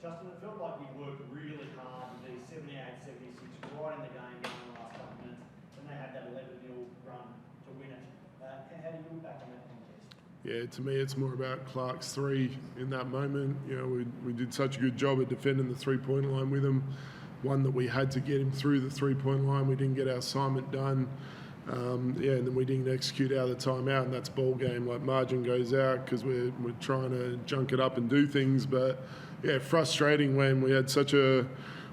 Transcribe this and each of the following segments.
Justin, it felt like you worked really hard with these 78, 76, right in the game in the last couple of minutes, and they had that 11-0 run to win it. How do you look back on that contest? Yeah, to me, it's more about Clark's three in that moment. You know, we did such a good job at defending the three-point line with him. One that we had to get him through the three-point line. We didn't get our assignment done. And then we didn't execute out of the timeout, and that's ball game. Like, margin goes out because we're trying to junk it up and do things. But yeah, frustrating when we had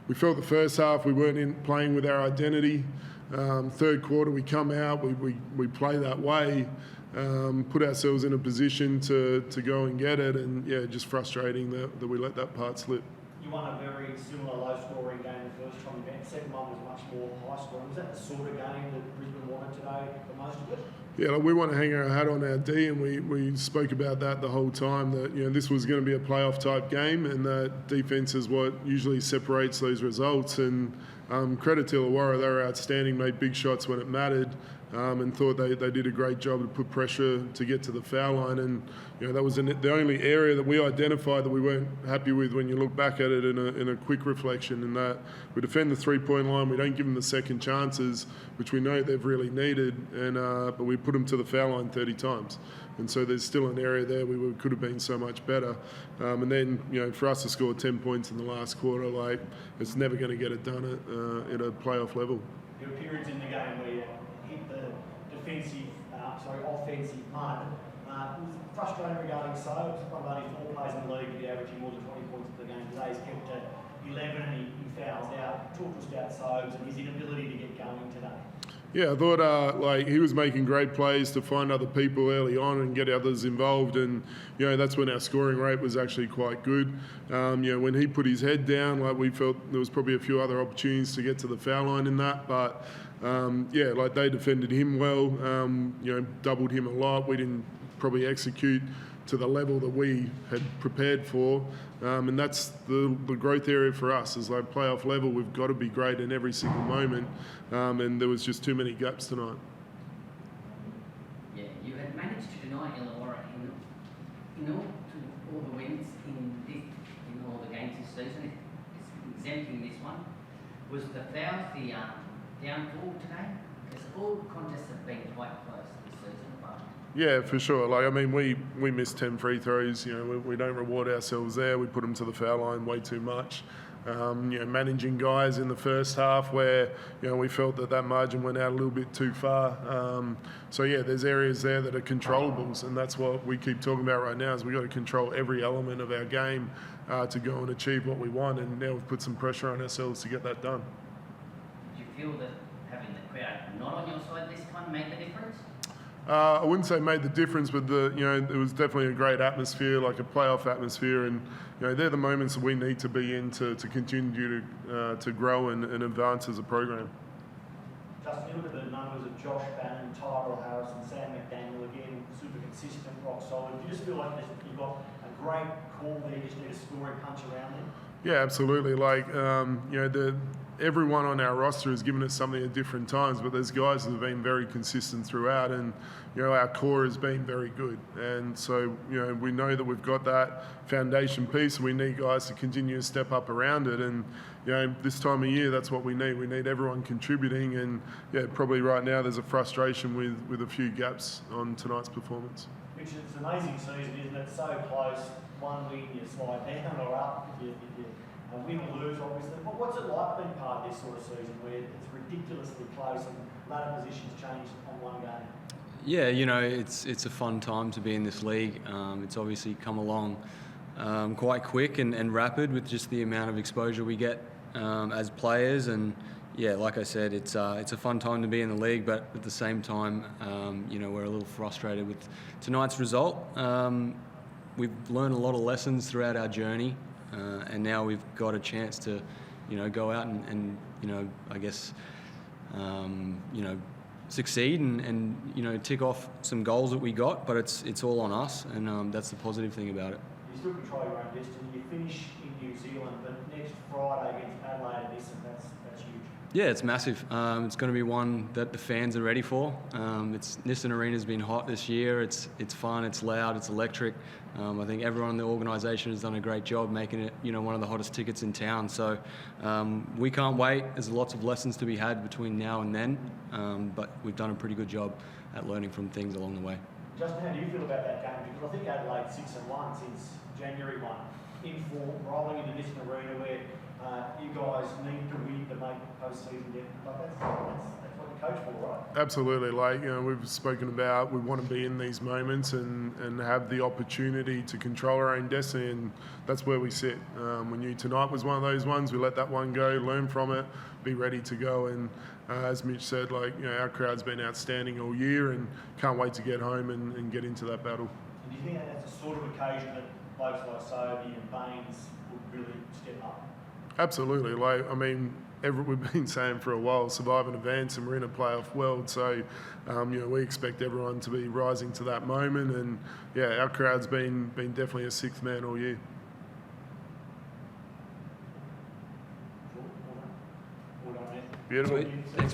we felt the first half we weren't playing with our identity. Third quarter we come out, we play that way, put ourselves in a position to go and get it, and yeah, just frustrating that we let that part slip. You won a very similar low-scoring game the first time you met. The second one was much more high-scoring. Was that the sort of game that Brisbane wanted today, the most of it? Yeah, like, we want to hang our hat on our D, and we spoke about that the whole time, that this was going to be a playoff type game, and that defence is what usually separates those results. And credit to Illawarra, they were outstanding, made big shots when it mattered, and thought they did a great job to put pressure to get to the foul line. And that was the only area that we identified that we weren't happy with when you look back at it in a quick reflection, in that we defend the three-point line, we don't give them the second chances, which we know they've really needed, and but we put them to the foul line 30 times. And so there's still an area there we could have been so much better. And then, for us to score 10 points in the last quarter, like, it's never going to get it done at a playoff level. There were periods in the game where you hit the offensive mud. It was frustrating regarding Sobes. One of only 4 players in the league to be averaging more than 20 points per game. Today he's kept to 11 and he fouls out. Talk to us about Sobes and his inability to get going today. Yeah, I thought he was making great plays to find other people early on and get others involved, and that's when our scoring rate was actually quite good. When he put his head down, we felt there was probably a few other opportunities to get to the foul line in that, but they defended him well. Doubled him a lot. We didn't probably execute to the level that we had prepared for, and that's the growth area for us. Is like playoff level, we've got to be great in every single moment, and there was just too many gaps tonight. Yeah, you had managed to deny Illawarra in all the wins in all the games this season, exempting this one. Was the fouls the downfall today? Because all contests have been quite close this season, but. Yeah, for sure. We missed 10 free throws. We don't reward ourselves there. We put them to the foul line way too much. Managing guys in the first half where we felt that margin went out a little bit too far. There's areas there that are controllables, and that's what we keep talking about right now. Is we got to control every element of our game to go and achieve what we want. And now we've put some pressure on ourselves to get that done. Do you feel that having the crowd not on your side this time made the difference? I wouldn't say made the difference, but it was definitely a great atmosphere, like a playoff atmosphere, and they're the moments that we need to be in to continue to grow and advance as a program. Justin, you look at the numbers of Josh Bannon, Tyrell Harrison, Sam McDaniel, again, super consistent, rock solid. Do you just feel like you've got a great core there, you just need a scoring punch around them? Yeah, absolutely. Everyone on our roster has given us something at different times, but there's guys that have been very consistent throughout, and our core has been very good. And so we know that we've got that foundation piece, and we need guys to continue to step up around it. And this time of year, that's what we need. We need everyone contributing, and probably right now there's a frustration with a few gaps on tonight's performance. Mitch, it's an amazing season, isn't it? So close. One win, you slide down or up. If you win or lose, obviously. But what's it like being part of this sort of season where it's ridiculously close and ladder positions change on one game? Yeah, it's a fun time to be in this league. It's obviously come along quite quick and rapid with just the amount of exposure we get as players. And yeah, like I said, it's a fun time to be in the league, but at the same time, we're a little frustrated with tonight's result. We've learned a lot of lessons throughout our journey. And now we've got a chance to, go out and I guess, succeed and tick off some goals that we got. But it's all on us, and that's the positive thing about it. You still control your own destiny. You finish in New Zealand, but next Friday against Adelaide, that's huge. Yeah, it's massive. It's going to be one that the fans are ready for. Nissan Arena's been hot this year. It's fun, it's loud, it's electric. I think everyone in the organisation has done a great job making it, one of the hottest tickets in town. So we can't wait. There's lots of lessons to be had between now and then, but we've done a pretty good job at learning from things along the way. Justin, how do you feel about that game? Because I think Adelaide 6-1 since January 1, in form, rolling into Nissan Arena where you guys need to win to make postseason depth. Like that's what you coach for, right? Absolutely. We've spoken about we want to be in these moments and have the opportunity to control our own destiny, and that's where we sit. We knew tonight was one of those ones. We let that one go, learn from it, be ready to go. And as Mitch said, our crowd's been outstanding all year, and can't wait to get home and get into that battle. And do you think that's a sort of occasion that blokes like Sobey and Baines would really step up? Absolutely. We've been saying for a while, survive and advance, and we're in a playoff world. So, we expect everyone to be rising to that moment. And our crowd's been definitely a sixth man all year. Well done, man. Beautiful. Sweet. Thanks.